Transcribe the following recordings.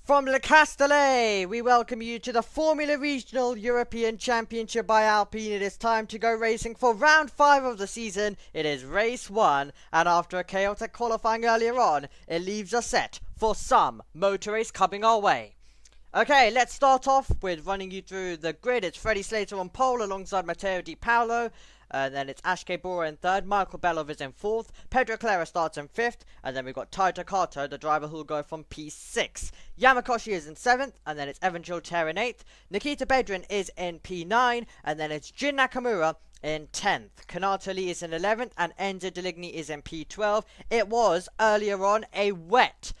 From Le Castellet, we welcome you to the Formula Regional European Championship by Alpine. It is time to go racing for round 5 of the season. It is race 1, and after a chaotic qualifying earlier on, it leaves us set for some motor race coming our way. Okay, let's start off with running you through the grid. It's Freddie Slater on pole alongside Matteo Di Paolo. Then it's Ashke Bora in 3rd, Michael Belov is in 4th, Pedro Clara starts in 5th, and then we've got Taito Kato, the driver who will go from P6. Yamakoshi is in 7th, and then it's Evan Chilter in 8th, Nikita Bedrin is in P9, and then it's Jin Nakamura in 10th. Kanato Lee is in 11th, and Enzo Deligny is in P12. It was earlier on a wet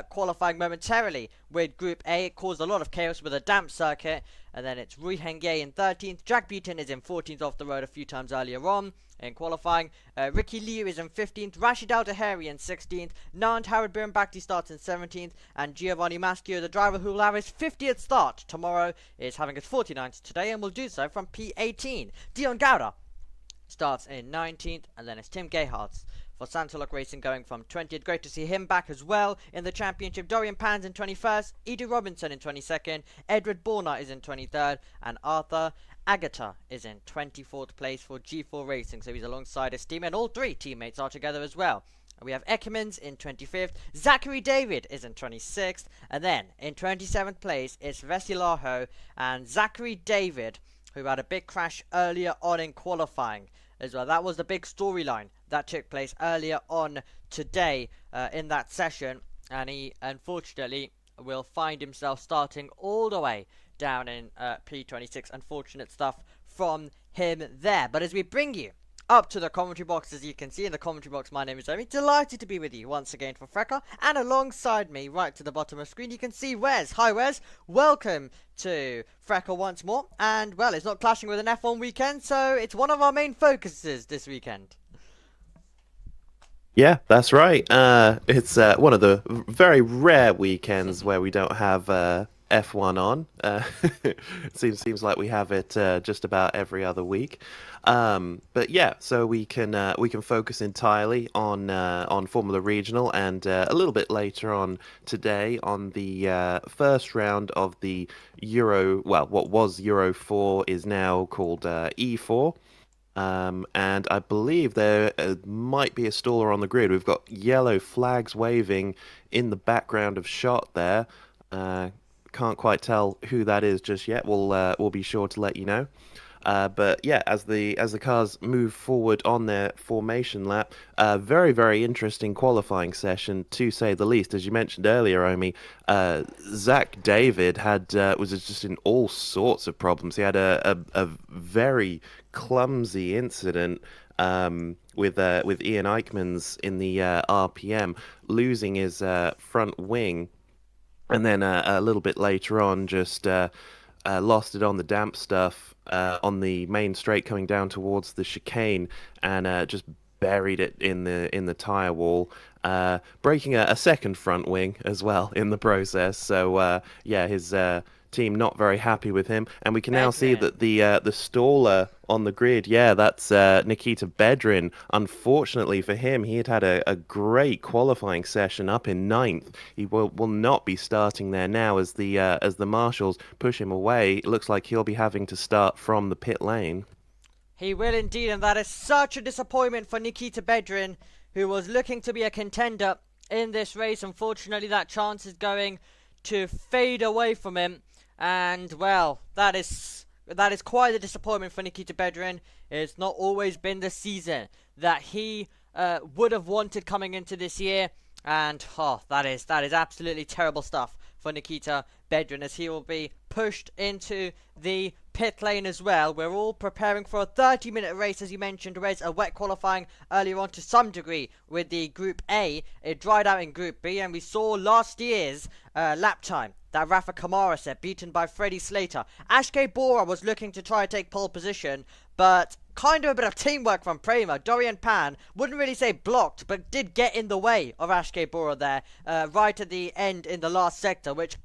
qualifying momentarily with Group A. It caused a lot of chaos with a damp circuit. And then it's Rui Hengye in 13th. Jack Beaton is in 14th off the road a few times earlier on in qualifying. Ricky Liu is in 15th. Rashid Al-Daheri in 16th. Nant Howard Birnbachti starts in 17th. And Giovanni Maschio, the driver who will have his 50th start tomorrow, is having his 49th today and will do so from P18. Dion Gauda starts in 19th. And then it's Tim Gayhardt for Santolok Racing going from 20th. Great to see him back as well in the championship. Dorian Pans in 21st, Edu Robinson in 22nd, Edward Borna is in 23rd, and Arthur Agata is in 24th place for G4 Racing. So he's alongside his team, and all 3 teammates are together as well. We have Ekemans in 25th, Zachary David is in 26th, and then in 27th place is Vesilaho and Zachary David, who had a big crash earlier on in qualifying as well. That was the big storyline that took place earlier on today in that session, and he unfortunately will find himself starting all the way down in P26. Unfortunate stuff from him there. But as we bring you up to the commentary box, as you can see in the commentary box, my name is Omi. Delighted to be with you once again for FRECA, and alongside me right to the bottom of the screen you can see Wes. Hi Wes, welcome to FRECA once more, and well, it's not clashing with an F1 weekend, so it's one of our main focuses this weekend. Yeah, that's right. It's one of the very rare weekends where we don't have F1 on. It seems like we have it just about every other week. But yeah, so we can focus entirely on Formula Regional, and a little bit later on today on the first round of the Euro. Well, what was Euro 4 is now called E4. And I believe there might be a staller on the grid. We've got yellow flags waving in the background of shot there. Can't quite tell who that is just yet. We'll be sure to let you know. But yeah, as the cars move forward on their formation lap, very, very interesting qualifying session to say the least. As you mentioned earlier, Omi, Zach David was just in all sorts of problems. He had a very clumsy incident with Ian Eichmann's in the RPM, losing his front wing, and then a little bit later on just lost it on the damp stuff on the main straight coming down towards the chicane, and just buried it in the tire wall, breaking a second front wing as well in the process. So yeah, his team not very happy with him, and we can now see that the staller on the grid, yeah, that's Nikita Bedrin. Unfortunately for him, he had a great qualifying session up in 9th. He will not be starting there now as the marshals push him away. It looks like he'll be having to start from the pit lane. He will indeed, and that is such a disappointment for Nikita Bedrin, who was looking to be a contender in this race. Unfortunately, that chance is going to fade away from him. And, well, that is quite a disappointment for Nikita Bedrin. It's not always been the season that he would have wanted coming into this year. And, that is absolutely terrible stuff for Nikita Bedrin, as he will be pushed into the pit lane as well. We're all preparing for a 30-minute race, as you mentioned, Wes, a wet qualifying earlier on to some degree with the Group A. It dried out in Group B, and we saw last year's lap time that Rafa Kamara set, beaten by Freddie Slater. Ashke Bora was looking to try and take pole position, but kind of a bit of teamwork from Prema. Dorian Pan, wouldn't really say blocked, but did get in the way of Ashke Bora there, right at the end in the last sector, which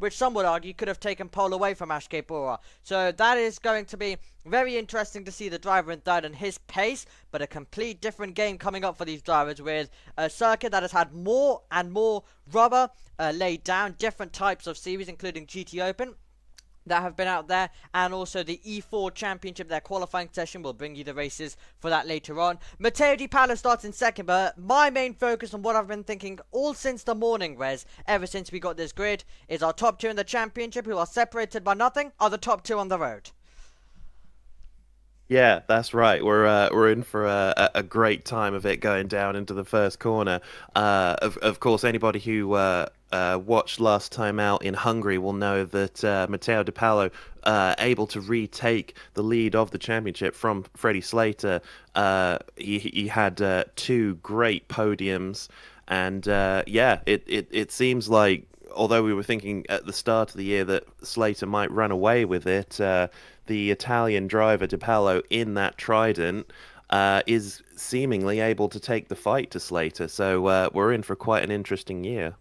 some would argue could have taken pole away from Ashke Bora. So that is going to be very interesting to see the driver in third and his pace, but a complete different game coming up for these drivers, with a circuit that has had more and more rubber laid down, different types of series, including GT Open, that have been out there, and also the E4 Championship, their qualifying session. Will bring you the races for that later on. Matteo Di Paolo starts in second, but my main focus on what I've been thinking all since the morning, Wes, ever since we got this grid, is our top two in the championship, who are separated by nothing, are the top two on the road. Yeah, that's right. We're in for a great time of it going down into the first corner. Of course, anybody who watched last time out in Hungary will know that Matteo Di Paolo able to retake the lead of the championship from Freddie Slater. He had two great podiums, and yeah, it seems like, although we were thinking at the start of the year that Slater might run away with it, the Italian driver Di Paolo in that Trident is seemingly able to take the fight to Slater. So we're in for quite an interesting year.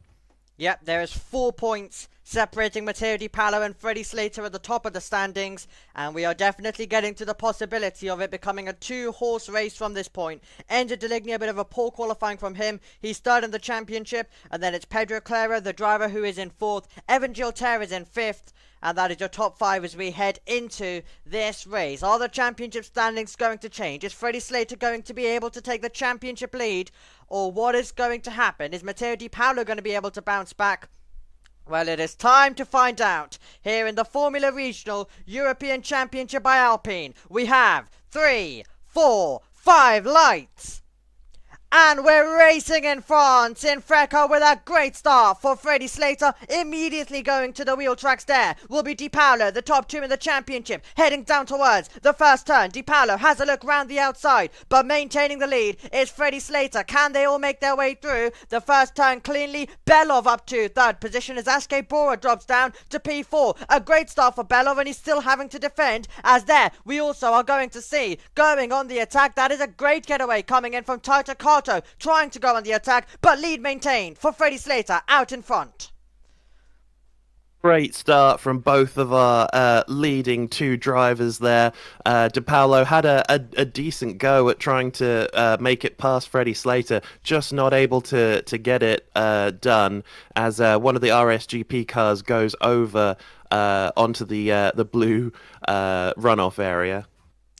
Yep, there is 4 points separating Matteo Di Paolo and Freddie Slater at the top of the standings, and we are definitely getting to the possibility of it becoming a two-horse race from this point. Enzo Deligny, a bit of a poor qualifying from him. He's third in the championship, and then it's Pedro Clara, the driver, who is in fourth. Evan Gilter is in fifth. And that is your top five as we head into this race. Are the championship standings going to change? Is Freddie Slater going to be able to take the championship lead? Or what is going to happen? Is Matteo Di Paolo going to be able to bounce back? Well, it is time to find out. Here in the Formula Regional European Championship by Alpine, we have 3, 4, 5 lights. And we're racing in France, in FRECA, with a great start for Freddie Slater. Immediately going to the wheel tracks there will be Di Paolo, the top two in the championship, heading down towards the first turn. Di Paolo has a look round the outside, but maintaining the lead is Freddie Slater. Can they all make their way through the first turn cleanly? Belov up to third position as Ashke Bora drops down to P4. A great start for Belov, and he's still having to defend, as there we also are going to see, going on the attack, that is a great getaway coming in from Tata Carter, trying to go on the attack, but lead maintained for Freddie Slater out in front. Great start from both of our leading two drivers there. Di Paolo had a decent go at trying to make it past Freddie Slater, just not able to get it done, as one of the RSGP cars goes over onto the blue runoff area.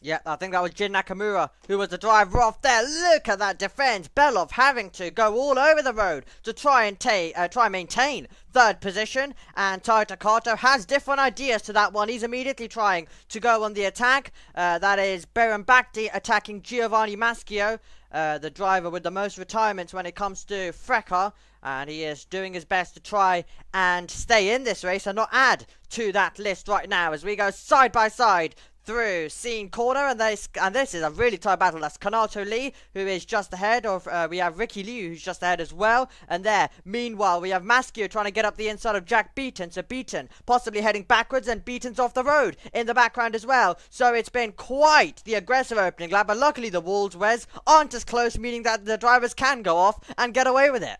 Yeah, I think that was Jin Nakamura who was the driver off there. Look at that defense. Belov having to go all over the road to try and maintain third position. And Tata Kato has different ideas to that one. He's immediately trying to go on the attack. That is Beren Bakti attacking Giovanni Maschio, the driver with the most retirements when it comes to FRECA. And he is doing his best to try and stay in this race and not add to that list right now as we go side by side through Scene Corner, and this is a really tight battle. That's Kanato Lee, who is just ahead of, we have Ricky Liu, who's just ahead as well, and there, meanwhile, we have Maschio trying to get up the inside of Jack Beaton, so Beaton possibly heading backwards, and Beaton's off the road in the background as well, so it's been quite the aggressive opening lap, but luckily the walls, Wes, aren't as close, meaning that the drivers can go off and get away with it.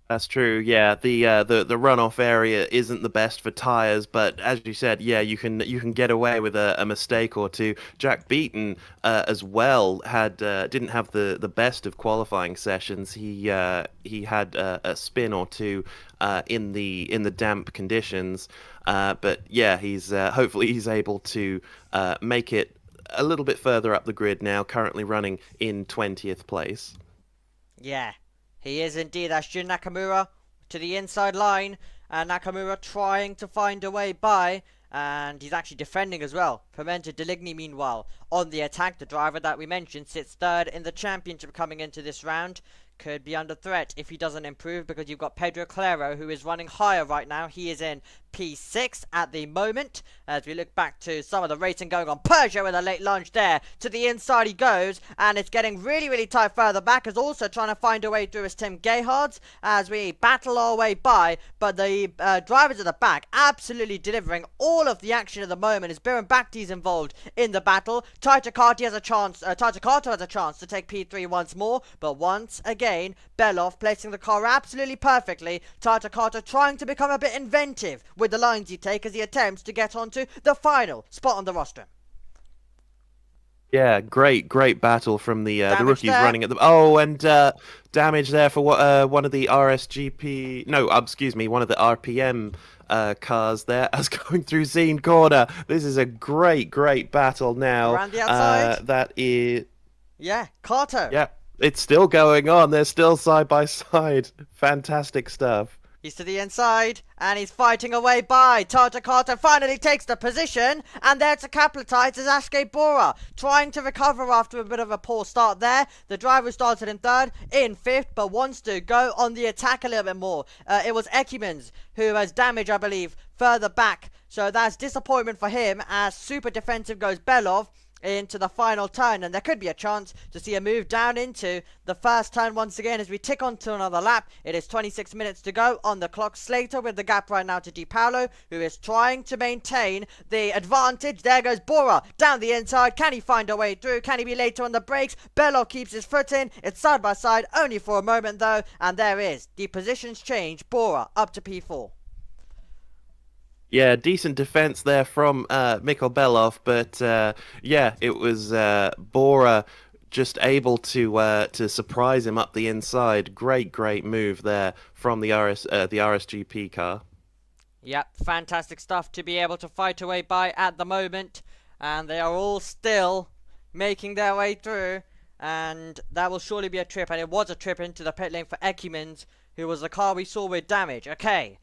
That's true. Yeah, the runoff area isn't the best for tires, but as you said, yeah, you can get away with a mistake or two. Jack Beaton as well didn't have the best of qualifying sessions. He had a spin or two in the damp conditions, but yeah, he's hopefully he's able to make it a little bit further up the grid now. Currently running in 20th place. Yeah. He is indeed. That's Jin Nakamura to the inside line, and Nakamura trying to find a way by, and he's actually defending as well. Pimenta Deligny, meanwhile, on the attack. The driver that we mentioned sits third in the championship coming into this round. Could be under threat if he doesn't improve, because you've got Pedro Claro, who is running higher right now. He is in P6 at the moment. As we look back to some of the racing going on, Peugeot with a late launch there. To the inside he goes, and it's getting really, really tight further back. Is also trying to find a way through is Tim Gayhards as we battle our way by. But the drivers at the back absolutely delivering all of the action at the moment. As Biren Bakhti's involved in the battle. Taita Carter has a chance to take P3 once more, but once again Belov placing the car absolutely perfectly. Taita Carter trying to become a bit inventive with the lines he takes as he attempts to get onto the final spot on the roster. Yeah, great battle from the rookies there. running at the... Oh, and damage there for one of the RSGP... No, excuse me, one of the RPM cars there as going through Zine corner. This is a great battle now. Around the outside. That is... Yeah, Carter. Yeah, it's still going on. They're still side by side. Fantastic stuff. He's to the inside, and he's fighting away by. Tata Carter finally takes the position, and there to capitalize is Ashke Bora, trying to recover after a bit of a poor start there. The driver started in third, in fifth, but wants to go on the attack a little bit more. It was Ekimans who has damage, I believe, further back. So that's disappointment for him, as super defensive goes Belov into the final turn, and there could be a chance to see a move down into the first turn once again as we tick on to another lap. It is 26 minutes to go on the clock. Slater with the gap right now to Di Paolo, who is trying to maintain the advantage. There goes Bora down the inside. Can he find a way through? Can he be later on the brakes? Bello keeps his foot in. It's side by side only for a moment though, and there is the positions change. Bora up to P4. Yeah, decent defense there from Mikhail Belov, but yeah, it was Bora just able to surprise him up the inside. Great move there from the RSGP car. Yep, fantastic stuff to be able to fight away by at the moment, and they are all still making their way through, and that will surely be a trip, and it was a trip into the pit lane for Ekimans, who was the car we saw with damage. Okay.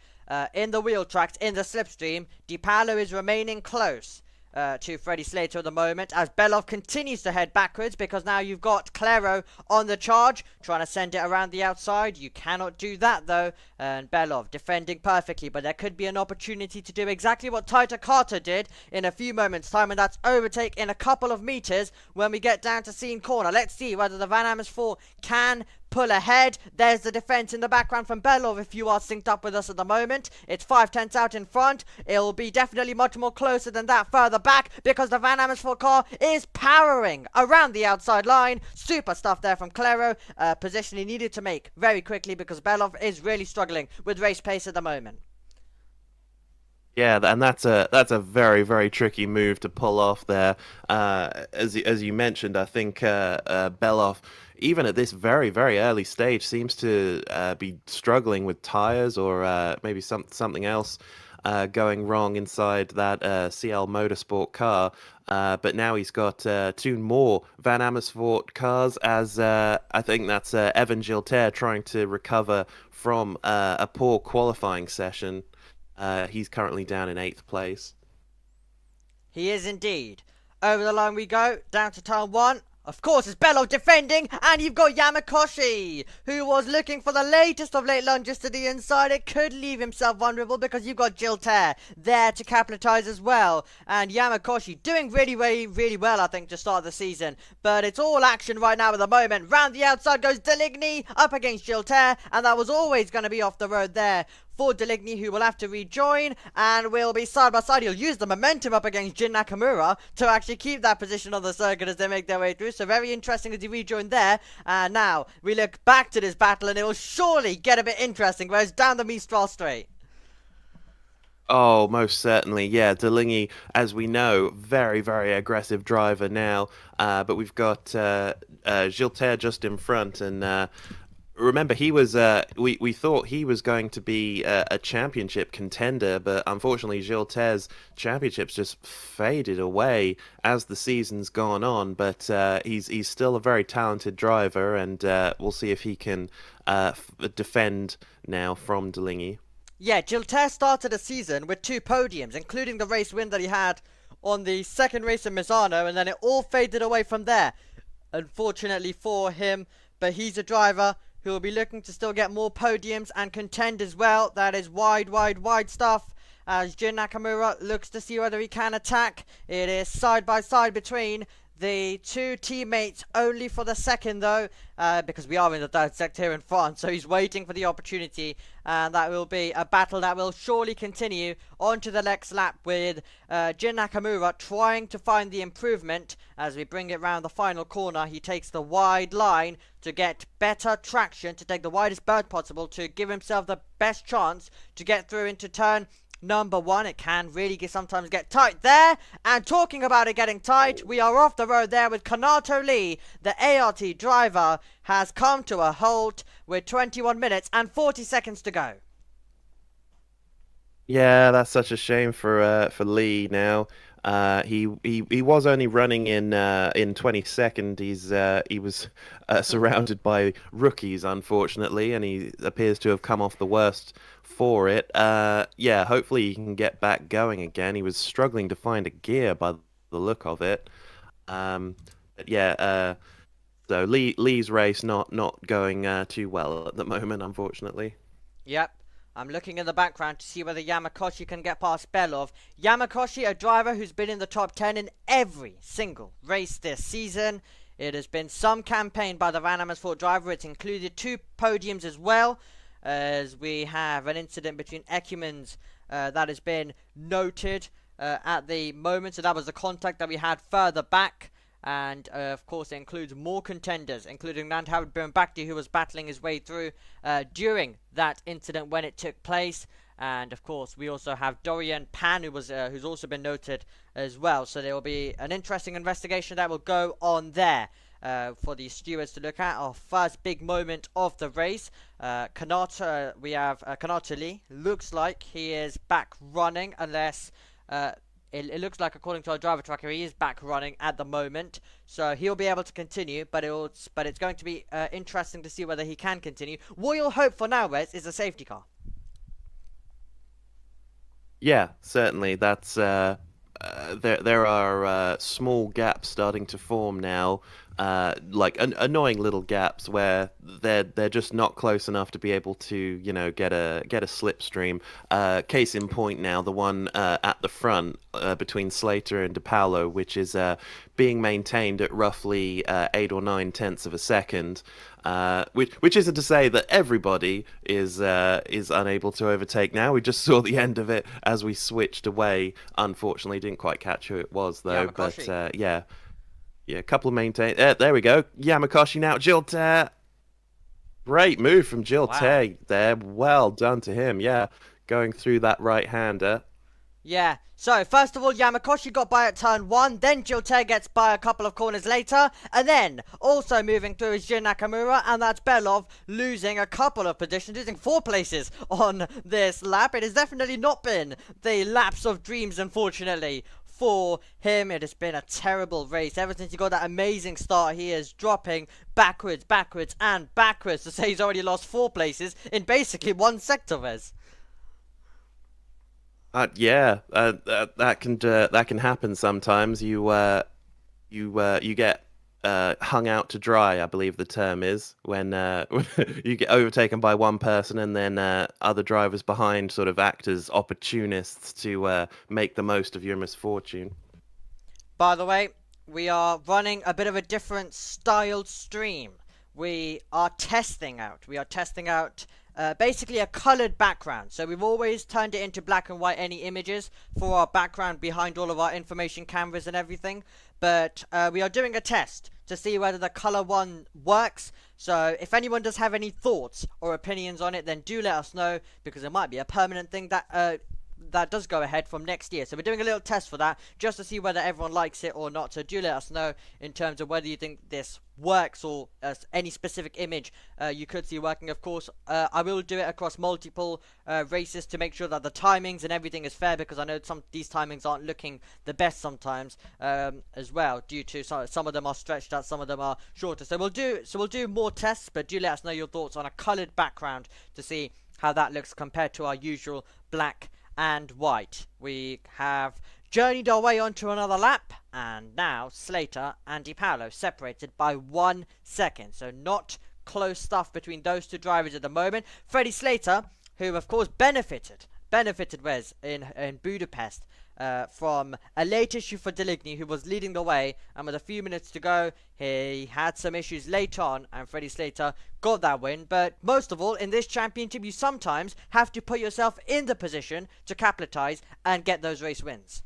In the wheel tracks, in the slipstream, Di Paolo is remaining close to Freddie Slater at the moment, as Belov continues to head backwards, because now you've got Claro on the charge, trying to send it around the outside. You cannot do that though, and Belov defending perfectly, but there could be an opportunity to do exactly what Taita Carter did in a few moments time, and that's overtake in a couple of meters when we get down to Scene Corner. Let's see whether the Van Amersfoort can pull ahead. There's the defense in the background from Belov if you are synced up with us at the moment. It's 5/10 out in front. It'll be definitely much more closer than that further back, because the Van Amersfoort car is powering around the outside line. Super stuff there from Claro. Position he needed to make very quickly, because Belov is really struggling with race pace at the moment. Yeah, and that's a very tricky move to pull off there. As you mentioned, I think Belov, even at this very early stage, seems to be struggling with tires, or maybe something else going wrong inside that CL Motorsport car. But now he's got two more Van Amersfoort cars, as I think that's Evan Gilter trying to recover from a poor qualifying session. He's currently down in 8th place. He is indeed. Over the line we go, down to turn 1. Of course, it's Bello defending, and you've got Yamakoshi, who was looking for the latest of late lunges to the inside. It could leave himself vulnerable, because you've got Gilter there to capitalize as well. And Yamakoshi doing really well, I think, to start the season. But it's all action right now at the moment. Round the outside goes Deligny up against Gilter, and that was always going to be off the road there for Deligny, who will have to rejoin, and will be side by side. He'll use the momentum up against Jin Nakamura to actually keep that position on the circuit as they make their way through. So very interesting as he rejoined there. And now we look back to this battle, and it will surely get a bit interesting, whereas down the Mistral Straight. Oh, most certainly, yeah. Deligny, as we know, very aggressive driver now. But we've got Gilter just in front, and remember, he was we thought he was going to be a championship contender, but unfortunately Gilter's championships just faded away as the season's gone on. But he's still a very talented driver, and we'll see if he can defend now from Deligny. Yeah, Gilter started the season with 2 podiums, including the race win that he had on the second race in Misano, and then it all faded away from there, unfortunately for him. But he's a driver who will be looking to still get more podiums and contend as well. That is wide stuff. as Jin Nakamura looks to see whether he can attack. It is side by side between the two teammates, only for the second though, because we are in the third sector here in France, so he's waiting for the opportunity, and that will be a battle that will surely continue on to the next lap with Jin Nakamura trying to find the improvement. As we bring it round the final corner, he takes the wide line to get better traction, to take the widest berth possible, to give himself the best chance to get through into turn number 1. It can really sometimes get tight there. And talking about it getting tight, we are off the road there with Kanato Lee. The ART driver has come to a halt with 21 minutes and 40 seconds to go. Yeah, that's such a shame for Lee now. He was only running in 22nd. He was surrounded by rookies, unfortunately, and he appears to have come off the worst for it. Yeah, hopefully he can get back going again. He was struggling to find a gear by the look of it. Yeah, so Lee's race not going too well at the moment, unfortunately. Yep. I'm looking in the background to see whether Yamakoshi can get past Belov. Yamakoshi, a driver who's been in the top 10 in every single race this season. It has been some campaign by the Van Amersfoort driver. It's included 2 podiums as well, as we have an incident between Ecumans that has been noted at the moment. So that was the contact that we had further back. And of course it includes more contenders, including Nandhawid Birnbakti, who was battling his way through during that incident when it took place. And of course we also have Dorian Pan, who's also been noted as well. So there will be an interesting investigation that will go on there for the stewards to look at. Our first big moment of the race. Kanata, we have Kanata Lee. Looks like he is back running, unless it looks like, according to our driver tracker, he is back running at the moment, so he'll be able to continue. But it's going to be interesting to see whether he can continue. What you'll hope for now, Wes, is a safety car. Yeah, certainly. That's there are small gaps starting to form now, like annoying little gaps where they're just not close enough to be able to, you know, get a slipstream. Case in point now, the one at the front between Slater and DePaulo, which is being maintained at roughly 8 or 9 tenths of a second. Which isn't to say that everybody is unable to overtake now. We just saw the end of it as we switched away. Unfortunately, didn't quite catch who it was though. Yamakoshi. But yeah, a couple of maintain. There we go. Yamakoshi now. Gilter. Great move from Gilter there. Well done to him. Yeah, going through that right-hander. Yeah, so first of all, Yamakoshi got by at turn 1, then Gilter gets by a couple of corners later, and then also moving through is Jin Nakamura, and that's Belov losing a couple of positions, losing 4 places on this lap. It has definitely not been the lapse of dreams, unfortunately, for him. It has been a terrible race. Ever since he got that amazing start, he is dropping backwards, and backwards, to say he's already lost 4 places in basically one sector, Wes. Yeah, that can happen sometimes. You get hung out to dry, I believe the term is, when you get overtaken by one person and then other drivers behind sort of act as opportunists to make the most of your misfortune. By the way, we are running a bit of a different styled stream. We are testing out basically a colored background. So we've always turned it into black and white, any images for our background behind all of our information cameras and everything. But we are doing a test to see whether the color one works. So if anyone does have any thoughts or opinions on it, then do let us know, because it might be a permanent thing that does go ahead from next year. So we're doing a little test for that, just to see whether everyone likes it or not. So do let us know in terms of whether you think this works, or any specific image you could see working. Of course, I will do it across multiple races to make sure that the timings and everything is fair, because I know these timings aren't looking the best sometimes as well, due to some of them are stretched out, some of them are shorter. So we'll do more tests, but do let us know your thoughts on a colored background to see how that looks compared to our usual black and white. We have journeyed our way onto another lap, and now Slater and DePaulo separated by 1 second. So not close stuff between those two drivers at the moment. Freddie Slater, who of course benefited benefited Wes in Budapest from a late issue for Deligny, who was leading the way, and with a few minutes to go, he had some issues late on, and Freddie Slater got that win. But most of all, in this championship, you sometimes have to put yourself in the position to capitalize and get those race wins.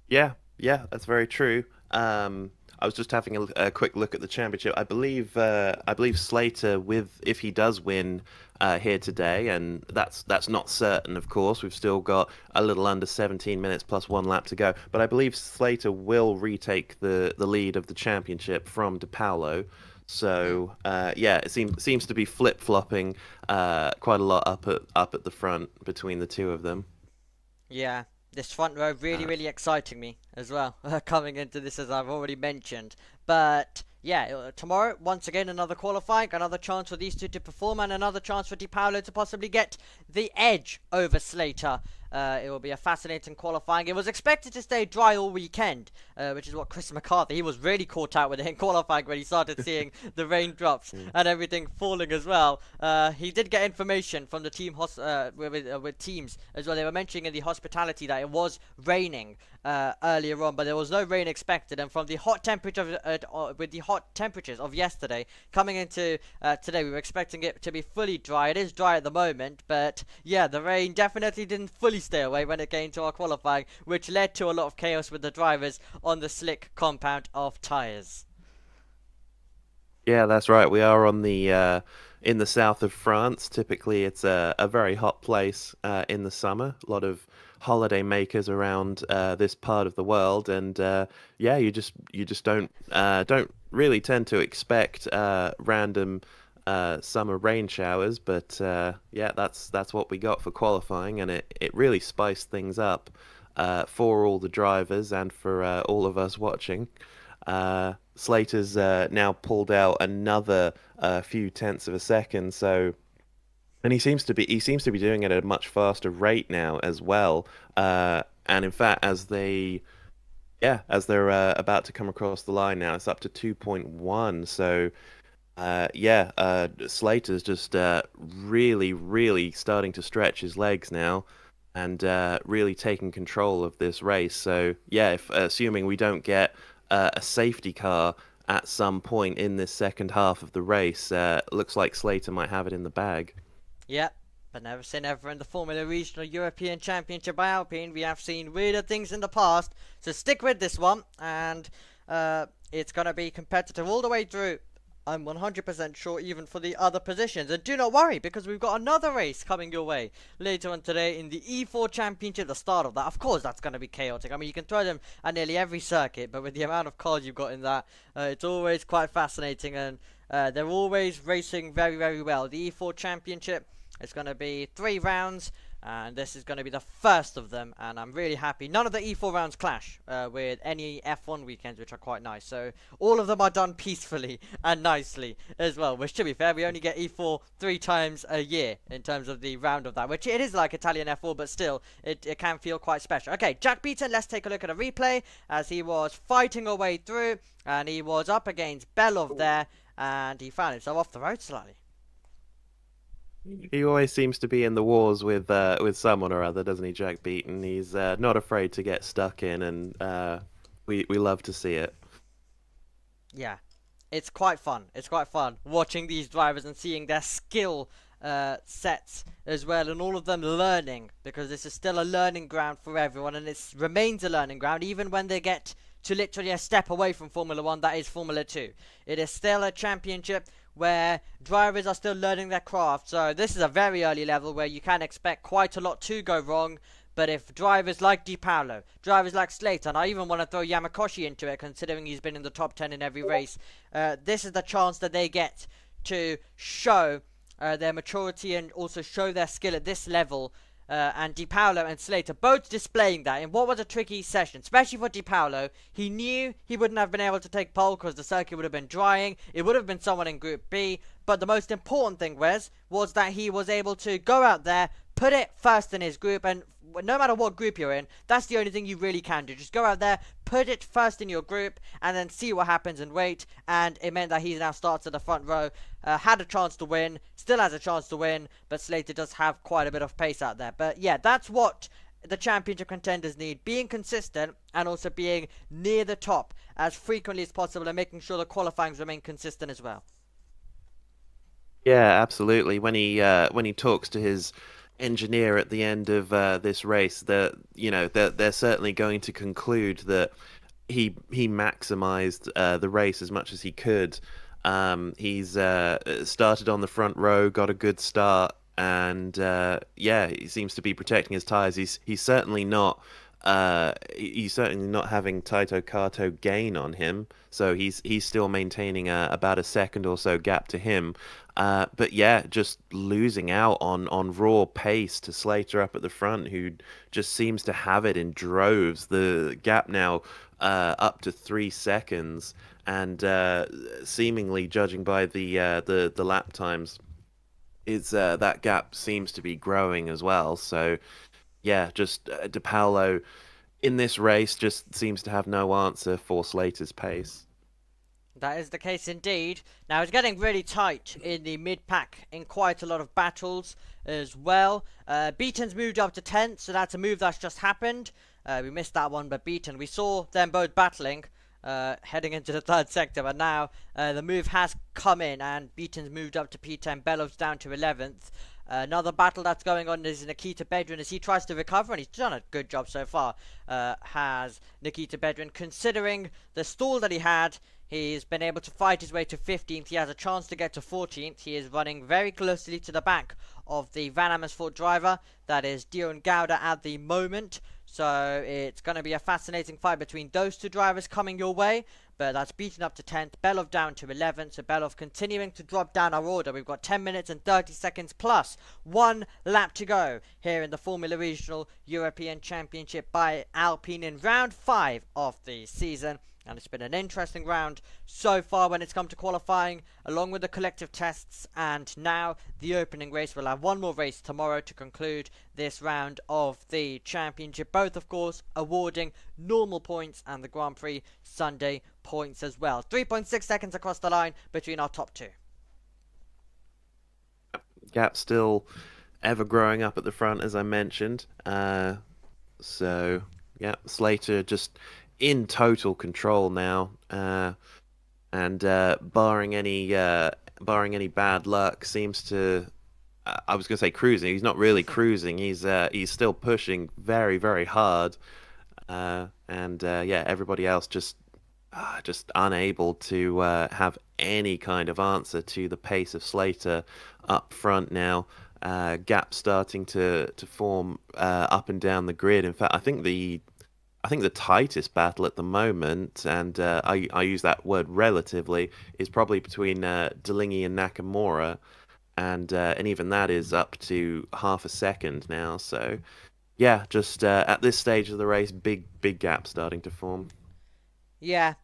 Yeah, that's very true. I was just having a quick look at the championship. I believe Slater, if he does win here today, and that's not certain, of course. We've still got a little under 17 minutes plus 1 lap to go. But I believe Slater will retake the lead of the championship from De Paulo. So yeah, it seems to be flip-flopping quite a lot up at the front between the two of them. Yeah. This front row really exciting me as well, coming into this, as I've already mentioned. But yeah, tomorrow, once again, another qualifying, another chance for these two to perform, and another chance for De Paulo to possibly get the edge over Slater. It will be a fascinating qualifying. It was expected to stay dry all weekend, which is what Chris McCarthy, he was really caught out with it in qualifying when he started seeing the raindrops and everything falling as well. He did get information from the team with teams as well. They were mentioning in the hospitality that it was raining earlier on, but there was no rain expected. And from the hot temperature with the hot temperatures of yesterday coming into today, we were expecting it to be fully dry. It is dry at the moment, but yeah, the rain definitely didn't fully stay away when it came to our qualifying, which led to a lot of chaos with the drivers on the slick compound of tyres. Yeah, that's right. We are on the in the south of France. Typically, it's a very hot place in the summer. A lot of holiday makers around this part of the world, and yeah, you just don't really tend to expect random summer rain showers, but yeah, that's what we got for qualifying, and it really spiced things up for all the drivers and for all of us watching. Slater's now pulled out another few tenths of a second, so, and he seems to be doing it at a much faster rate now as well. And in fact, as they're about to come across the line now, it's up to 2.1. So yeah, Slater's just really starting to stretch his legs now, and really taking control of this race. So yeah, assuming we don't get a safety car at some point in this second half of the race, looks like Slater might have it in the bag. Yep, but never say never in the Formula Regional European Championship by Alpine. We have seen weirder things in the past, so stick with this one, and it's going to be competitive all the way through. I'm 100% sure, even for the other positions. And do not worry, because we've got another race coming your way later on today in the E4 Championship. The start of that, of course, that's going to be chaotic. I mean, you can throw them at nearly every circuit, but with the amount of cars you've got in that, it's always quite fascinating, and they're always racing very well. The E4 Championship, it's going to be 3 rounds, and this is going to be the first of them, and I'm really happy. None of the E4 rounds clash with any F1 weekends, which are quite nice. So all of them are done peacefully and nicely as well, which, to be fair, we only get E4 3 times a year in terms of the round of that, which it is like Italian F4, but still, it can feel quite special. Okay, Jack Beaton, let's take a look at a replay as he was fighting a way through, and he was up against Belov there, and he found himself off the road slightly. He always seems to be in the wars with someone or other, doesn't he, Jack Beaton? He's not afraid to get stuck in, and we love to see it. Yeah, it's quite fun. It's quite fun watching these drivers and seeing their skill sets as well, and all of them learning, because this is still a learning ground for everyone, and it remains a learning ground even when they get to literally a step away from Formula 1, that is Formula 2. It is still a championship where drivers are still learning their craft, so this is a very early level where you can expect quite a lot to go wrong. But if drivers like De Paulo, drivers like Slater, and I even want to throw Yamakoshi into it, considering he's been in the top 10 in every race, this is the chance that they get to show their maturity and also show their skill at this level. And De Paulo and Slater both displaying that in what was a tricky session, especially for De Paulo. He knew he wouldn't have been able to take pole because the circuit would have been drying. It would have been someone in Group B. But the most important thing was that he was able to go out there, put it first in his group, and no matter what group you're in, that's the only thing you really can do. Just go out there, put it first in your group, and then see what happens and wait. And it meant that he now starts at the front row, had a chance to win, still has a chance to win, but Slater does have quite a bit of pace out there. But yeah, that's what the championship contenders need: being consistent and also being near the top as frequently as possible, and making sure the qualifyings remain consistent as well. Yeah, absolutely. When he talks to his engineer at the end of this race, that they're certainly going to conclude that he maximized the race as much as he could. He's started on the front row, got a good start, and yeah, he seems to be protecting his tires. He's certainly not having Taito Kato gain on him, so he's still maintaining about a second or so gap to him. But yeah, just losing out on raw pace to Slater up at the front, who just seems to have it in droves. The gap now up to 3 seconds, and seemingly, judging by the lap times, that gap seems to be growing as well. So yeah, just De Paolo in this race just seems to have no answer for Slater's pace. That is the case indeed. Now, it's getting really tight in the mid-pack in quite a lot of battles as well. Beaton's moved up to 10th, so that's a move that's just happened. We missed that one, but Beaton, we saw them both battling heading into the third sector, but now the move has come in, and Beaton's moved up to P10, Belov's down to 11th. Another battle that's going on is Nikita Bedrin as he tries to recover, and he's done a good job so far, has Nikita Bedrin. Considering the stall that he had, he's been able to fight his way to 15th. He has a chance to get to 14th. He is running very closely to the back of the Van Amersfoort driver, that is Dion Gouda at the moment. So it's going to be a fascinating fight between those two drivers coming your way. But that's Beaton up to 10th, Belov down to 11th. So Belov continuing to drop down our order. We've got 10 minutes and 30 seconds plus 1 lap to go here in the Formula Regional European Championship by Alpine in round 5 of the season. And it's been an interesting round so far when it's come to qualifying, along with the collective tests, and now the opening race. We'll have one more race tomorrow to conclude this round of the championship. Both, of course, awarding normal points and the Grand Prix Sunday points as well. 3.6 seconds across the line between our top two. Gap still ever growing up at the front, as I mentioned. So, yeah, Slater just in total control now, and barring any bad luck, seems to, I was going to say cruising. He's not really cruising. He's still pushing very, very hard, and yeah, everybody else just unable to have any kind of answer to the pace of Slater up front now. Gap starting to form up and down the grid. In fact, I think the tightest battle at the moment, and I use that word relatively, is probably between Delingy and Nakamura, and even that is up to half a second now. So yeah, just at this stage of the race, big gap starting to form. Yeah.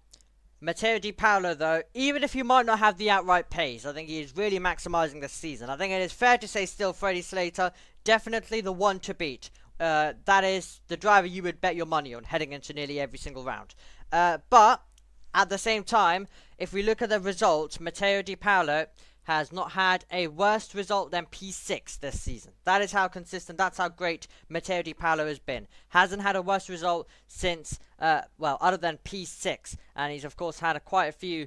Matteo Di Paolo, though, even if you might not have the outright pace, I think he is really maximising this season. I think it is fair to say still Freddie Slater, definitely the one to beat. That is the driver you would bet your money on heading into nearly every single round. But at the same time, if we look at the results, Matteo Di Paolo has not had a worse result than P6 this season. That is how consistent, that's how great Matteo Di Paolo has been. Hasn't had a worse result since, other than P6. And he's, of course, had quite a few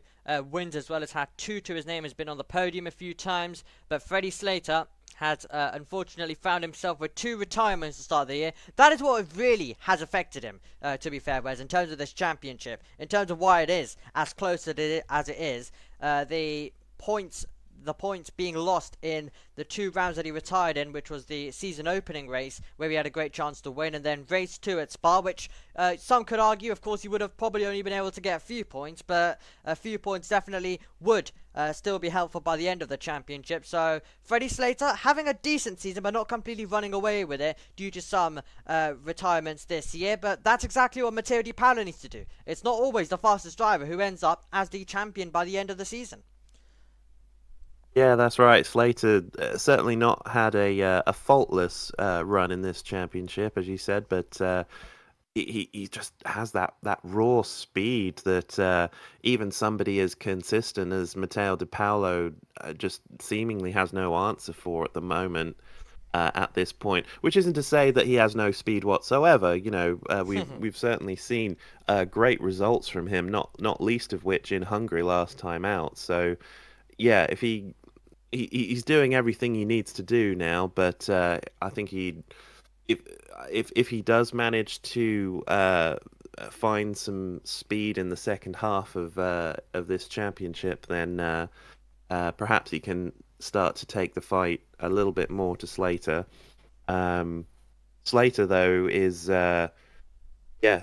wins as well. Has had 2 to his name, has been on the podium a few times. But Freddie Slater has unfortunately found himself with 2 retirements to start the year. That is what really has affected him, to be fair. Whereas in terms of this championship, in terms of why it is as close as it is, the points being lost in the 2 rounds that he retired in, which was the season opening race, where he had a great chance to win, and then race 2 at Spa, which some could argue, of course, he would have probably only been able to get a few points, but a few points definitely would still be helpful by the end of the championship. So Freddie Slater having a decent season, but not completely running away with it due to some retirements this year. But that's exactly what Matteo Di Paolo needs to do. It's not always the fastest driver who ends up as the champion by the end of the season. Yeah, that's right. Slater certainly not had a faultless run in this championship, as you said, but he just has that raw speed that even somebody as consistent as Matteo De Paolo just seemingly has no answer for at the moment. At this point, which isn't to say that he has no speed whatsoever. You know, we've certainly seen great results from him, not least of which in Hungary last time out. So yeah, if he's doing everything he needs to do now, but I think if if he does manage to find some speed in the second half of this championship, then perhaps he can start to take the fight a little bit more to Slater. Slater, though, is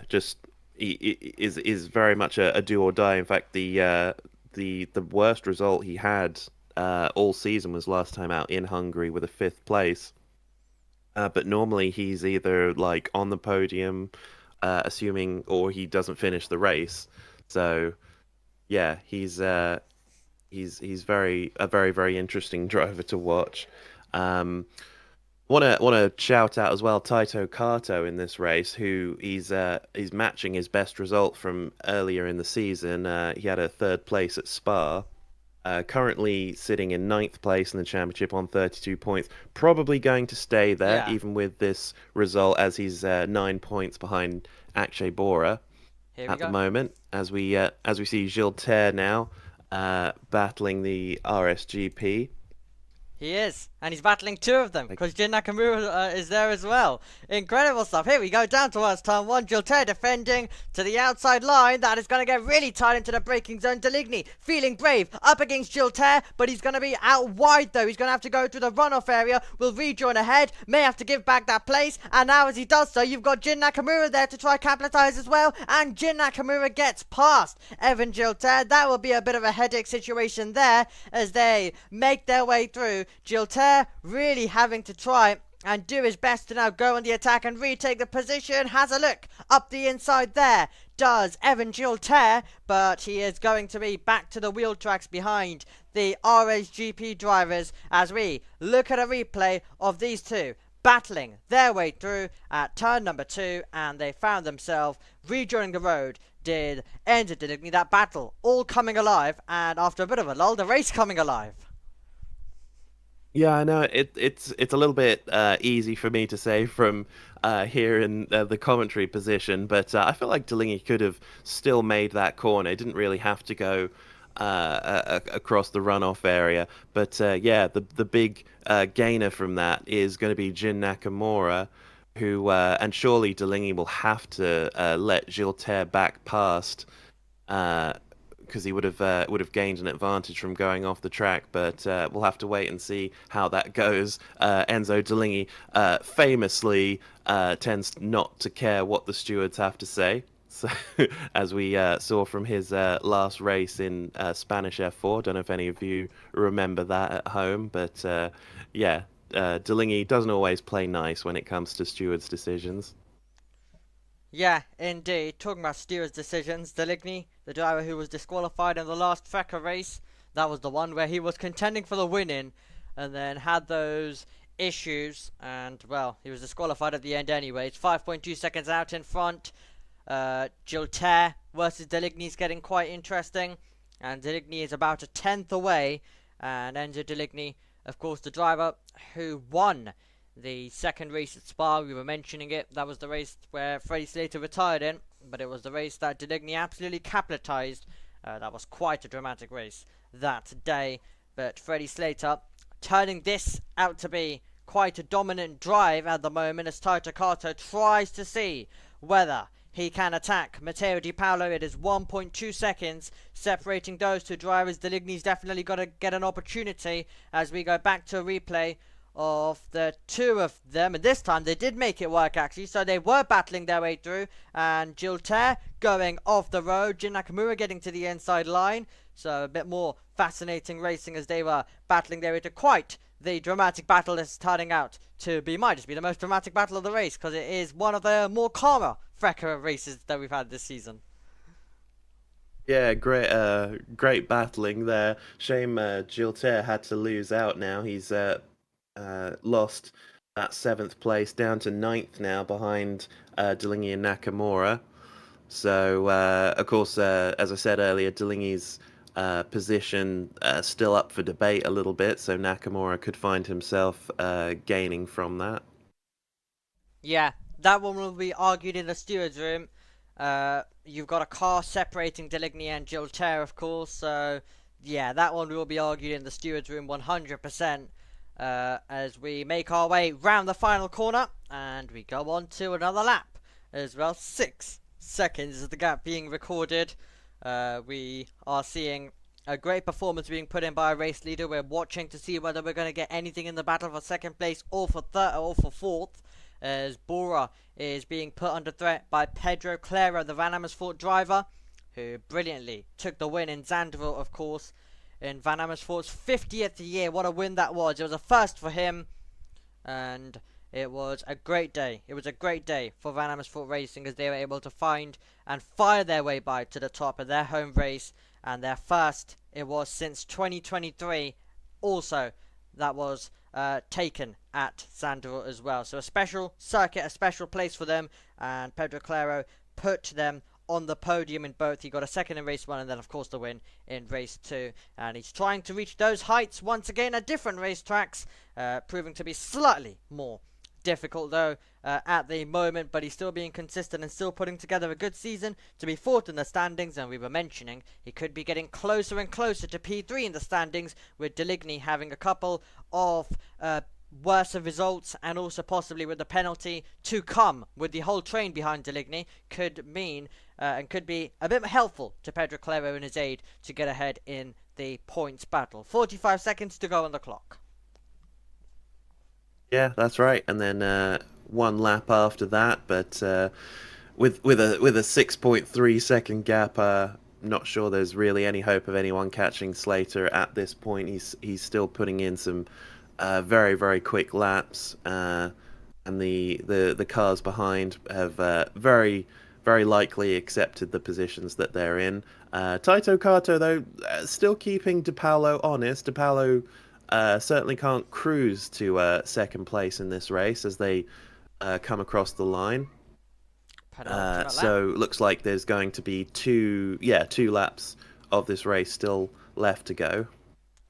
just is very much a do or die. In fact, the worst result he had all season was last time out in Hungary with a fifth place. But normally he's either like on the podium, assuming, or he doesn't finish the race. So yeah, he's very interesting driver to watch. Want to shout out as well Taito Kato in this race, who he's matching his best result from earlier in the season. He had a third place at Spa. Currently sitting in ninth place in the championship on 32 points. Probably going to stay there, Yeah. even with this result, as he's 9 points behind Akshay Bora at the moment. As we see Gilles Terre now battling the RSGP. He is, and he's battling two of them, because Jin Nakamura is there as well. Incredible stuff. Here we go, down towards turn one. Gilles Terre defending to the outside line. That is going to get really tight into the braking zone. Deligny feeling brave, up against Gilles Terre, but he's going to be out wide though. He's going to have to go through the runoff area. Will rejoin ahead, may have to give back that place, and now as he does so, you've got Jin Nakamura there to try capitalize as well, and Jin Nakamura gets past Evan Gilles Terre. That will be a bit of a headache situation there as they make their way through. Gilles Terre really having to try and do his best to now go on the attack and retake the position. Has a look up the inside there. Does Evan Gilles Terre, but he is going to be back to the wheel tracks behind the RSGP drivers as we look at a replay of these two battling their way through at turn number 2, and they found themselves rejoining the road. Did Enzo Deligny, that battle all coming alive, and after a bit of a lull, the race coming alive. Yeah, I know it's a little bit easy for me to say from here in the commentary position, but I feel like Deligny could have still made that corner. It didn't really have to go across the runoff area, but yeah, the big gainer from that is going to be Jin Nakamura, who and surely Deligny will have to let Gilles Terre back past. Because he would have gained an advantage from going off the track, but we'll have to wait and see how that goes. Enzo Deligny famously tends not to care what the stewards have to say, so, as we saw from his last race in Spanish F4. Don't know if any of you remember that at home, but yeah, Deligny doesn't always play nice when it comes to stewards' decisions. Yeah, indeed. Talking about stewards' decisions, Deligny, the driver who was disqualified in the last FRECA race, that was the one where he was contending for the win-in, and then had those issues, and, well, he was disqualified at the end anyway. It's 5.2 seconds out in front. Gilles Terre versus Deligny is getting quite interesting, and Deligny is about a tenth away, and Enzo Deligny, of course, the driver who won the second race at Spa. We were mentioning it. That was the race where Freddie Slater retired in, but it was the race that Deligny absolutely capitalized. That was quite a dramatic race that day, but Freddie Slater turning this out to be quite a dominant drive at the moment as Taito Kato tries to see whether he can attack Matteo Di Paolo. It is 1.2 seconds separating those two drivers. Deligny's definitely got to get an opportunity as we go back to a replay of the two of them, and this time they did make it work actually, so they were battling their way through, and Gilles Terre going off the road, Jin Nakamura getting to the inside line, so a bit more fascinating racing as they were battling their way to quite the dramatic battle that's turning out to be, might just be the most dramatic battle of the race, because it is one of the more calmer FRECA races that we've had this season. Yeah, great battling there. Shame Gilter had to lose out now. He's lost that seventh place down to ninth now behind Delaney and Nakamura. So, of course, as I said earlier, Delaney's position still up for debate a little bit, so Nakamura could find himself gaining from that. Yeah, that one will be argued in the steward's room. You've got a car separating Deligny and Gilter, of course, so yeah, that one will be argued in the steward's room 100%. As we make our way round the final corner, and we go on to another lap as well. 6 seconds is the gap being recorded. We are seeing a great performance being put in by a race leader. We're watching to see whether we're going to get anything in the battle for second place or for third or for fourth, as Bora is being put under threat by Pedro Claro, the Van Amersfoort driver, who brilliantly took the win in Zandvoort, of course, in Van Amersfoort's 50th year. What a win that was. It was a first for him, and it was a great day. It was a great day for Van Amersfoort Racing, as they were able to find and fire their way by to the top of their home race, and their first it was since 2023. Also, that was taken at Zandvoort as well. So a special circuit, a special place for them, and Pedro Claro put them on the podium in both. He got a second in race 1 and then of course the win in race 2, and he's trying to reach those heights once again at different racetracks, proving to be slightly more difficult though at the moment, but he's still being consistent and still putting together a good season to be fourth in the standings. And we were mentioning he could be getting closer and closer to P3 in the standings, with Deligny having a couple of worse results, and also possibly with the penalty to come with the whole train behind Deligny could mean and could be a bit helpful to Pedro Claro in his aid to get ahead in the points battle. 45 seconds to go on the clock. Yeah, that's right. And then one lap after that, but with a 6.3 second gap, not sure there's really any hope of anyone catching Slater at this point. He's still putting in some very, very quick laps, and the cars behind have very, very likely accepted the positions that they're in. Taito Kato, though, still keeping De Paulo honest. De Paulo certainly can't cruise to second place in this race as they come across the line. So looks like there's going to be two laps of this race still left to go.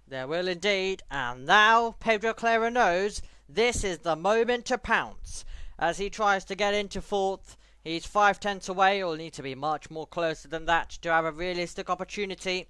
There will indeed, and now Pedro Claro knows this is the moment to pounce. As he tries to get into fourth, he's 5/10 away, or will need to be much more closer than that to have a realistic opportunity.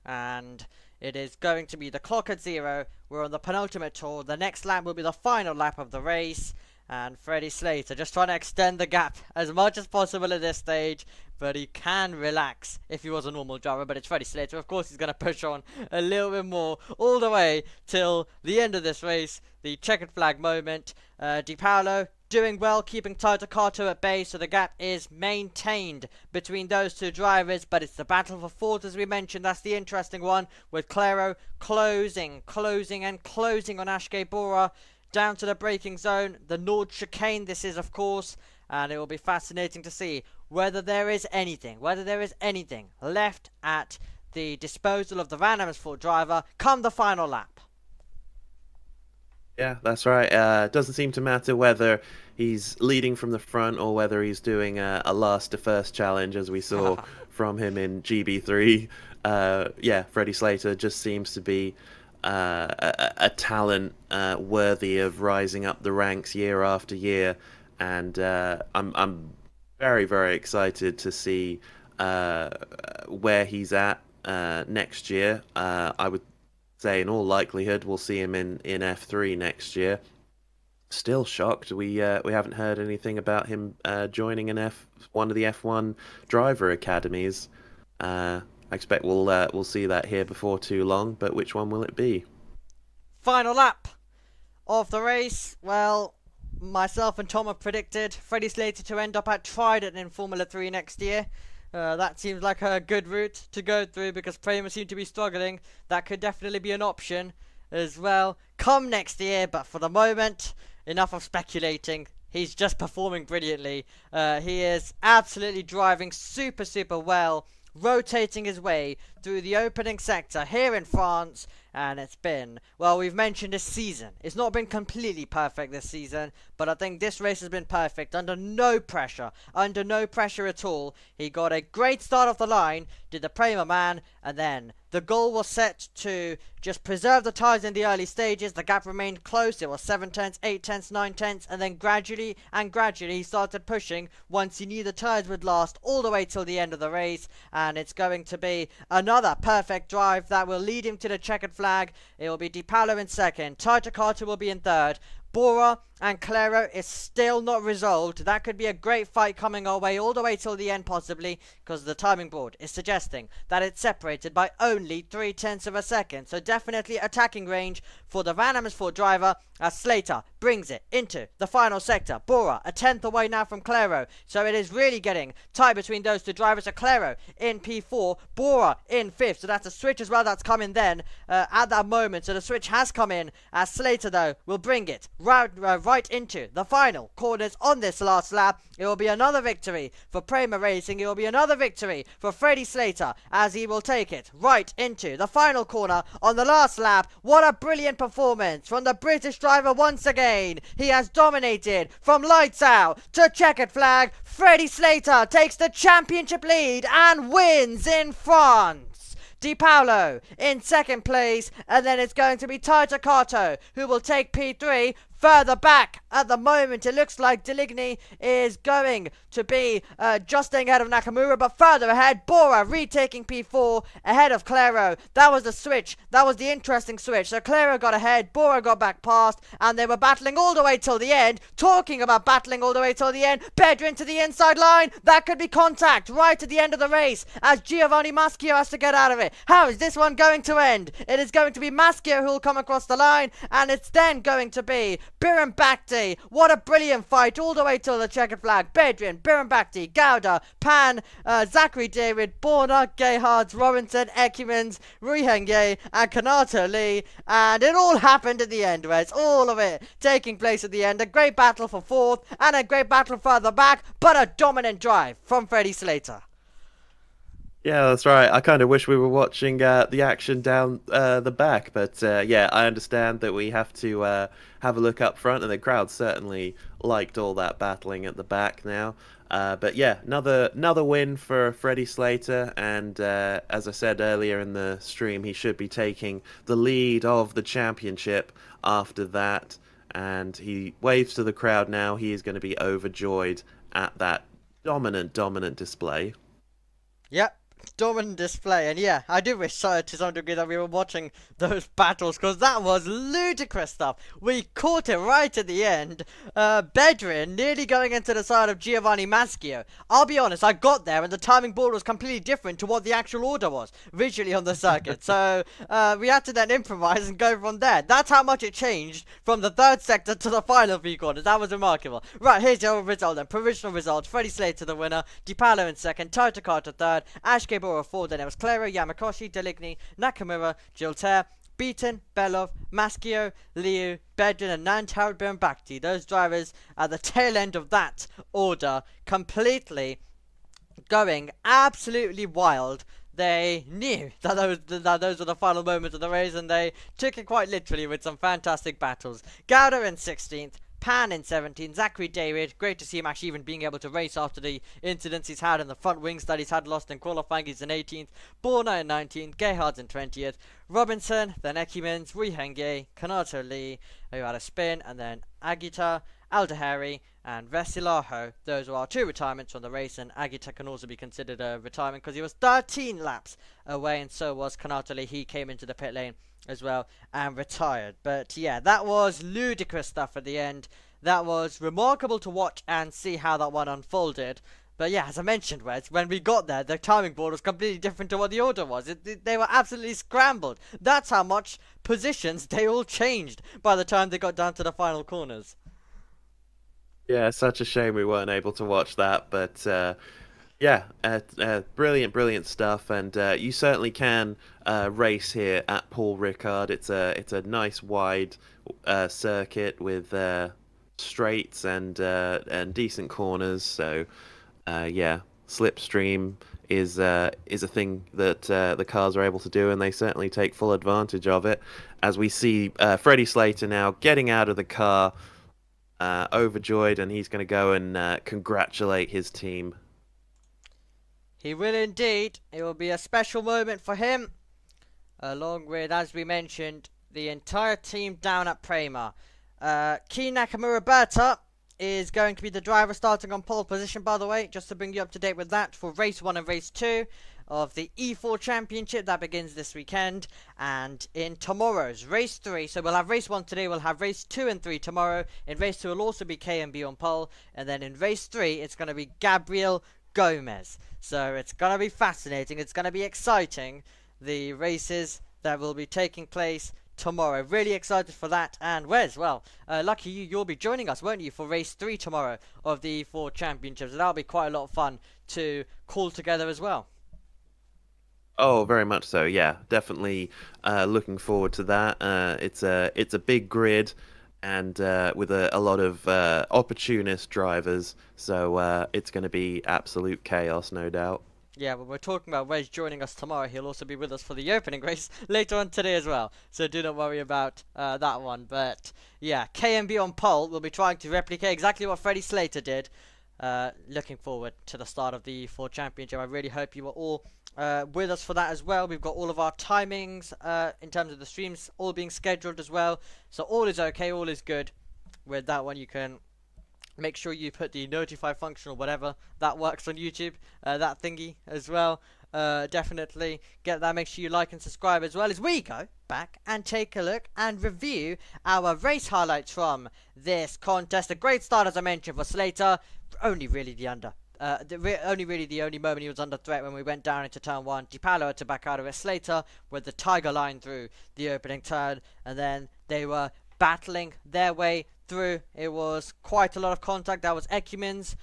And it is going to be the clock at 0. We're on the penultimate tour. The next lap will be the final lap of the race. And Freddie Slater just trying to extend the gap as much as possible at this stage. But he can relax if he was a normal driver. But it's Freddie Slater. Of course, he's going to push on a little bit more all the way till the end of this race. The checkered flag moment. De Paulo doing well, keeping Taito Kato at bay, so the gap is maintained between those two drivers. But it's the battle for fourth, as we mentioned. That's the interesting one, with Claro closing on Ashke Bora down to the braking zone, the Nord chicane this is, of course, and it will be fascinating to see whether there is anything left at the disposal of the Van Amersfoort driver come the final lap. Yeah, that's right. Doesn't seem to matter whether he's leading from the front or whether he's doing a last to first challenge, as we saw from him in GB3. Freddie Slater just seems to be a talent worthy of rising up the ranks year after year, and I'm very, very excited to see where he's at next year. I would say in all likelihood we'll see him in F3 next year. Still shocked we haven't heard anything about him joining one of the F1 driver academies. I expect we'll see that here before too long, but which one will it be? Final lap of the race. Well, myself and Tom have predicted Freddie Slater to end up at Trident in Formula 3 next year. That seems like a good route to go through, because Prema seem to be struggling. That could definitely be an option as well come next year, but for the moment, enough of speculating. He's just performing brilliantly. He is absolutely driving super well rotating his way through the opening sector here in France. And it's been, well, we've mentioned this season. It's not been completely perfect this season, but I think this race has been perfect. Under no pressure at all. He got a great start off the line, did the Prema man, and then the goal was set to just preserve the tyres in the early stages. The gap remained close. It was 7 tenths, 8 tenths, 9 tenths, and then gradually he started pushing once he knew the tyres would last all the way till the end of the race. And it's going to be another perfect drive that will lead him to the checkered flag. It will be Di Paolo in second. Tata Carter will be in third. Bora and Claro is still not resolved. That could be a great fight coming our way all the way till the end possibly, because the timing board is suggesting that it's separated by only 3 tenths of a second. So definitely attacking range for the Van Amersfoort driver as Slater brings it into the final sector. Bora a tenth away now from Claro, so it is really getting tight between those two drivers. So Claro in P4, Bora in 5th, so that's a switch as well that's coming then at that moment. So the switch has come in as Slater though will bring it right into the final corners on this last lap. It will be another victory for Prema Racing. It will be another victory for Freddie Slater as he will take it right into the final corner on the last lap. What a brilliant performance from the British driver once again. He has dominated from lights out to checkered flag. Freddie Slater takes the championship lead and wins in France. Di Paolo in second place, and then it's going to be Tata Carto who will take P3. Further back at the moment, it looks like Deligny is going to be just staying ahead of Nakamura, but further ahead, Bora retaking P4 ahead of Claro. That was the switch. That was the interesting switch. So Claro got ahead, Bora got back past, and they were battling all the way till the end. Talking about battling all the way till the end, Bedrin to the inside line. That could be contact right at the end of the race as Giovanni Maschio has to get out of it. How is this one going to end? It is going to be Maschio who will come across the line, and it's then going to be Biran Bakhti. What a brilliant fight all the way till the checkered flag. Bedrin, Biran Bakhti, Gouda, Pan, Zachary David, Borna, Gayhards, Robinson, Ekimans, Ruihenge, and Kanato Lee. And it all happened at the end, where it's all of it taking place at the end. A great battle for fourth and a great battle further back, but a dominant drive from Freddie Slater. Yeah, that's right. I kind of wish we were watching the action down the back, but yeah, I understand that we have to have a look up front, and the crowd certainly liked all that battling at the back now. But yeah, another win for Freddie Slater, and as I said earlier in the stream, he should be taking the lead of the championship after that, and he waves to the crowd now. He is going to be overjoyed at that dominant display. Yep. Dominant display, and yeah, I do wish to some degree that we were watching those battles, because that was ludicrous stuff. We caught it right at the end. Bedrin nearly going into the side of Giovanni Maschio. I'll be honest, I got there and the timing board was completely different to what the actual order was visually on the circuit, so we had to then improvise and go from there. That's how much it changed from the third sector to the final few corners. That was remarkable. Right, here's your result then. Provisional result: Freddie Slater the winner, Di Paolo in second, Tata Carter third, Ashke Bora fourth, then it was Claro, Yamakoshi, Deligny, Nakamura, Gilter, Beaton, Belov, Maschio, Liu, Bedrin, and Nantaro Biran Bakhti. Those drivers at the tail end of that order, completely going absolutely wild. They knew that those were the final moments of the race, and they took it quite literally with some fantastic battles. Gouda in 16th, Pan in 17th, Zachary David, great to see him actually even being able to race after the incidents he's had and the front wings that he's had lost in qualifying. He's in 18th, Borna in 19th, Gayhards in 20th, Robinson, then Ekimans, Ruihenge, Kanato Lee, who had a spin, and then Agita, Aldahari, and Vesilaho. Those were our two retirements from the race, and Agita can also be considered a retirement because he was 13 laps away, and so was Kanato Lee. He came into the pit lane as well and retired. But yeah, that was ludicrous stuff at the end. That was remarkable to watch and see how that one unfolded. But yeah, as I mentioned, Wes, when we got there, the timing board was completely different to what the order was. They were absolutely scrambled. That's how much positions they all changed by the time they got down to the final corners. Yeah, such a shame we weren't able to watch that, but yeah, brilliant stuff, and you certainly can race here at Paul Ricard. It's a nice wide circuit with straights and decent corners. So yeah, slipstream is a thing that the cars are able to do, and they certainly take full advantage of it. As we see Freddie Slater now getting out of the car, overjoyed, and he's going to go and congratulate his team. He will indeed. It will be a special moment for him, along with, as we mentioned, the entire team down at Prema. Key Nakamura Berta is going to be the driver starting on pole position, by the way, just to bring you up to date with that for race 1 and race 2 of the E4 Championship that begins this weekend, and in tomorrow's race 3. So we'll have race 1 today, we'll have race 2 and 3 tomorrow. In race 2 will also be KMB on pole, and then in race 3 it's going to be Gabriel Gomez. So it's going to be fascinating, it's going to be exciting, the races that will be taking place tomorrow. Really excited for that. And Wes, well, lucky you'll be joining us, won't you, for race 3 tomorrow of the E4 Championships. And that'll be quite a lot of fun to call together as well. Oh, very much so. Yeah, definitely looking forward to that. It's a big grid, and with a lot of opportunist drivers, so it's going to be absolute chaos, no doubt. Yeah, well, we're talking about Wes joining us tomorrow. He'll also be with us for the opening race later on today as well. So do not worry about that one. But yeah, KMB on pole will be trying to replicate exactly what Freddie Slater did. Looking forward to the start of the E4 Championship. I really hope you are all with us for that as well. We've got all of our timings in terms of the streams all being scheduled as well. So all is okay, all is good. With that one, you can make sure you put the notify function or whatever that works on YouTube, that thingy as well. Definitely get that. Make sure you like and subscribe as well as we go back and take a look and review our race highlights from this contest. A great start, as I mentioned, for Slater. Only really the only moment he was under threat when we went down into turn 1. DiPaolo had to back out of it. Slater with the tiger line through the opening turn, and then they were battling their way through. It was quite a lot of contact. That was Ecumens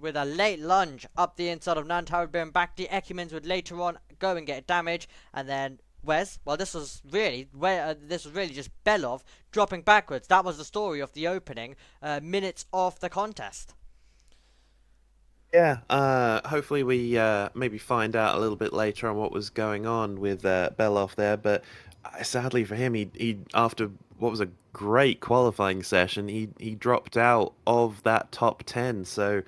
with a late lunge up the inside of Nantauer back. The Ecumens would later on go and get damage, and then Wes, well, this was really just Belov dropping backwards. That was the story of the opening minutes of the contest. Yeah, hopefully we maybe find out a little bit later on what was going on with Belov there, but sadly for him, he after what was a great qualifying session, he dropped out of that top 10. So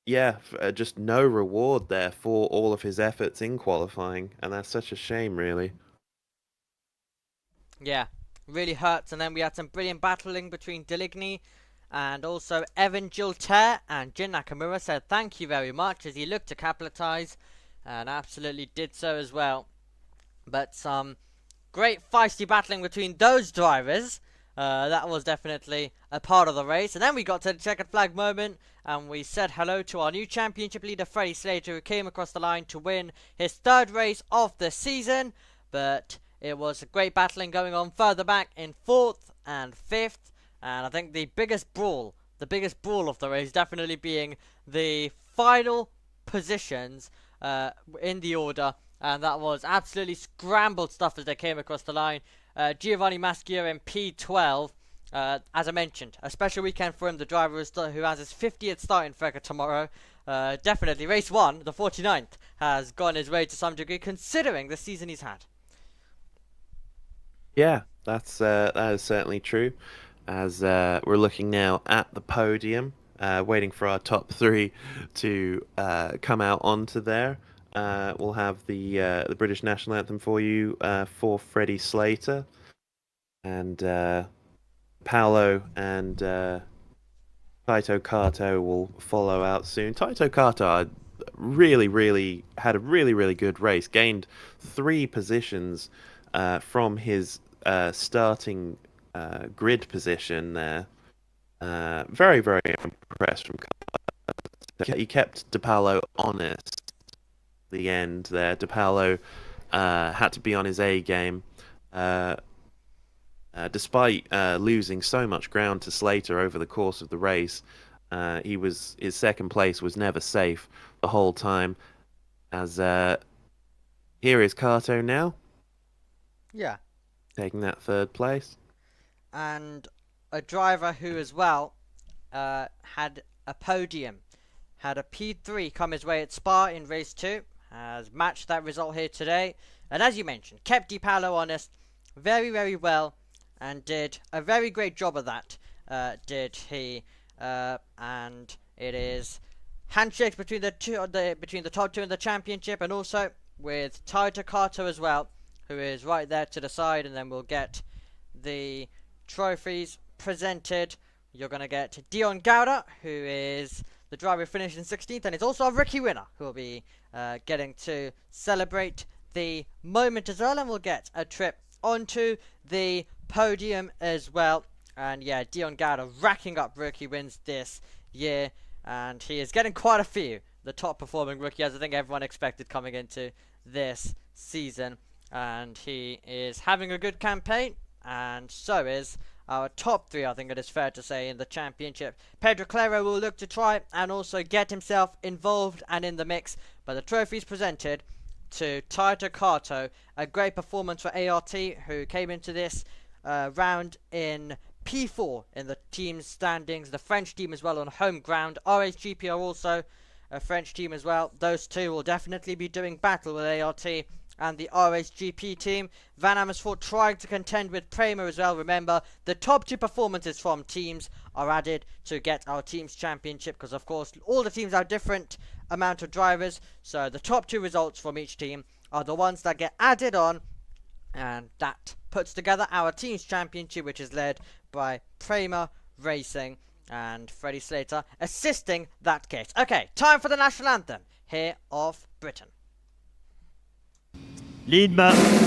yeah, just no reward there for all of his efforts in qualifying, and that's such a shame, really. Yeah, really hurts. And then we had some brilliant battling between Deligny and also Evan Gilter, and Jin Nakamura said thank you very much as he looked to capitalize, and absolutely did so as well. But some great feisty battling between those drivers. That was definitely a part of the race. And then we got to the checkered flag moment, and we said hello to our new championship leader, Freddie Slater, who came across the line to win his 3rd race of the season. But it was a great battling going on further back in 4th and 5th. And I think the biggest brawl of the race definitely being the final positions in the order. And that was absolutely scrambled stuff as they came across the line. Giovanni Maschio in P12. As I mentioned, a special weekend for him, the driver who has his 50th start in FRECA tomorrow. Definitely, race 1, the 49th, has gone his way to some degree, considering the season he's had. Yeah, that is certainly true. As we're looking now at the podium, waiting for our top 3 to come out onto there. We'll have the British national anthem for you for Freddie Slater, and Paolo and Taito Kato will follow out soon. Taito Kato really had a really good race, gained 3 positions from his starting grid position there. Very impressed from Kato. He kept DiPaolo honest the end there. DiPaolo had to be on his A game, despite losing so much ground to Slater over the course of the race. His 2nd place was never safe the whole time. As here is Kato now, Yeah, taking that 3rd place, and a driver who as well had a podium, had a P3 come his way at Spa in race 2. has matched that result here today. And as you mentioned, kept Di Paolo honest very, very well and did a very great job of that, did he. And it is handshakes between the top two in the championship, and also with Taito Kato as well, who is right there to the side, and then we'll get the trophies presented. You're going to get Dion Gauda, who is the driver who finished in 16th, and it's also a rookie winner who will be getting to celebrate the moment as well, and we'll get a trip onto the podium as well. And yeah, Dion Gauda racking up rookie wins this year, and he is getting quite a few. The top performing rookie, as I think everyone expected coming into this season, and he is having a good campaign, and so is our top three, I think it is fair to say, in the championship. Pedro Claro will look to try and also get himself involved and in the mix, but the trophies presented to Taito Kato. A great performance for ART, who came into this round in P4 in the team's standings. The French team as well on home ground. RHGP are also a French team as well. Those two will definitely be doing battle with ART and the RHGP team. Van Amersfoort trying to contend with Prema as well. Remember, the top two performances from teams are added to get our team's championship, because of course all the teams have different amount of drivers, so the top two results from each team are the ones that get added on, and that puts together our team's championship, which is led by Prema Racing and Freddie Slater assisting that case. Okay, time for the national anthem here of Britain. L'hymne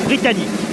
britannique.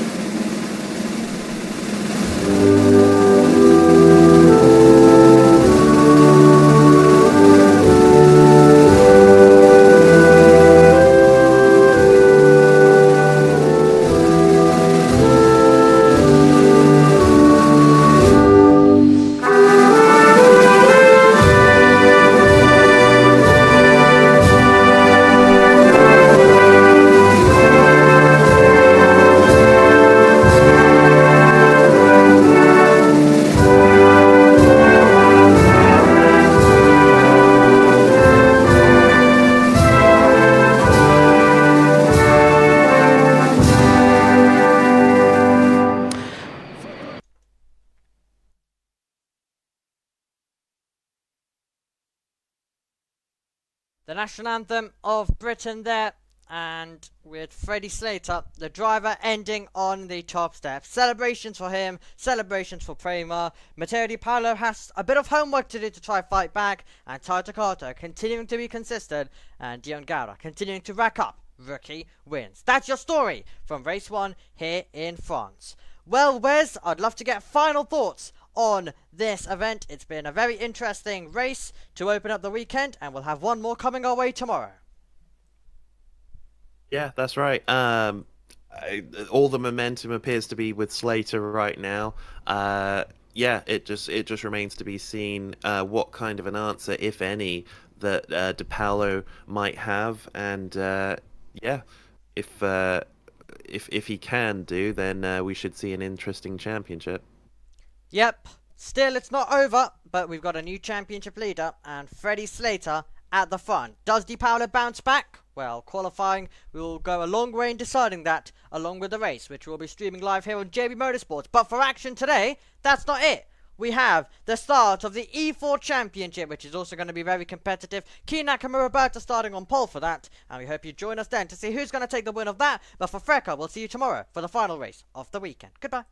The national anthem of Britain there, and with Freddie Slater, the driver, ending on the top step. Celebrations for him, celebrations for Prema. Matteo Di Paolo has a bit of homework to do to try fight back, and Taito Kato continuing to be consistent, and Dion Gauda continuing to rack up rookie wins. That's your story from race 1 here in France. Well, Wes, I'd love to get final thoughts on this event. It's been a very interesting race to open up the weekend, and we'll have one more coming our way tomorrow. Yeah, that's right. All the momentum appears to be with Slater right now. Yeah, it just remains to be seen what kind of an answer, if any, that Di Paolo might have, and yeah, if he can do, then we should see an interesting championship. Yep, still it's not over, but we've got a new championship leader, and Freddie Slater at the front. Does Di Paolo bounce back? Well, qualifying will go a long way in deciding that, along with the race, which we'll be streaming live here on JB Motorsports. But for action today, that's not it. We have the start of the E4 Championship, which is also going to be very competitive. Key Nakamura Roberta starting on pole for that, and we hope you join us then to see who's going to take the win of that. But for FRECA, we'll see you tomorrow for the final race of the weekend. Goodbye.